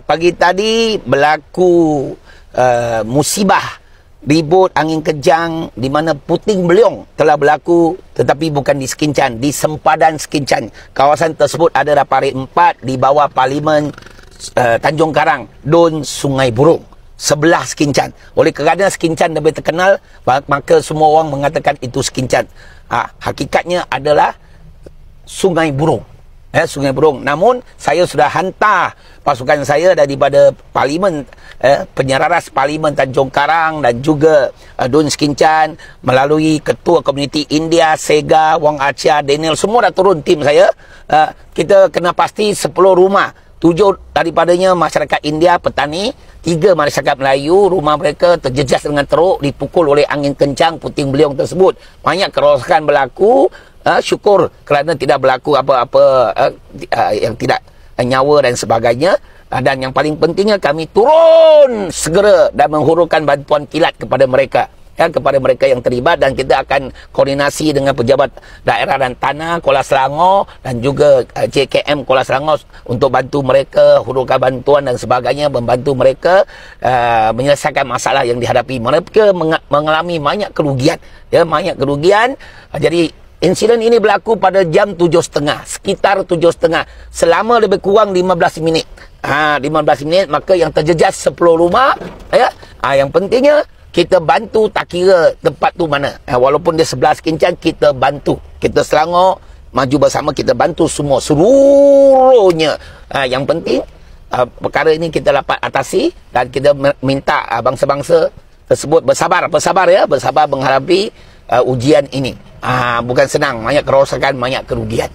Pagi tadi berlaku musibah ribut angin kejang di mana puting beliung telah berlaku, tetapi bukan di Sekincan, di sempadan Sekincan. Kawasan tersebut adalah parit 4 di bawah Parlimen Tanjung Karang, Dun Sungai Burung, sebelah Sekincan. Oleh kerana Sekincan lebih terkenal, maka semua orang mengatakan itu Sekincan. Hakikatnya adalah Sungai Burung. Sungai Burung. Namun saya sudah hantar pasukan saya daripada Parlimen, penyararas Parlimen Tanjung Karang dan juga Dun Sekincan, melalui Ketua Komuniti India, Sega, Wang Acia, Daniel, semua dah turun tim saya. Kita kena pasti 10 rumah, 7 daripadanya masyarakat India, petani, 3 masyarakat Melayu, rumah mereka terjejas dengan teruk, dipukul oleh angin kencang puting beliung tersebut. Banyak kerosakan berlaku. Syukur kerana tidak berlaku apa-apa yang tidak nyawa dan sebagainya. Dan yang paling pentingnya, kami turun segera dan menghururkan bantuan kilat kepada mereka, kepada mereka yang terlibat, dan kita akan koordinasi dengan pejabat daerah dan tanah Kuala Selangor dan juga JKM Kuala Selangor untuk bantu mereka hururkan bantuan dan sebagainya, membantu mereka menyelesaikan masalah yang dihadapi. Mereka mengalami banyak kerugian, banyak kerugian. Jadi insiden ini berlaku pada jam 7.30, sekitar 7.30, selama lebih kurang 15 minit. 15 minit, maka yang terjejas 10 rumah. Yang pentingnya, kita bantu, tak kira tempat tu mana. Walaupun dia sebelah Sekincan, kita bantu. Kita Selangor, maju bersama, kita bantu semua, seluruhnya. Yang penting, perkara ini kita dapat atasi, dan kita minta bangsa-bangsa tersebut bersabar menghadapi ujian ini. Bukan senang, banyak kerosakan, banyak kerugian.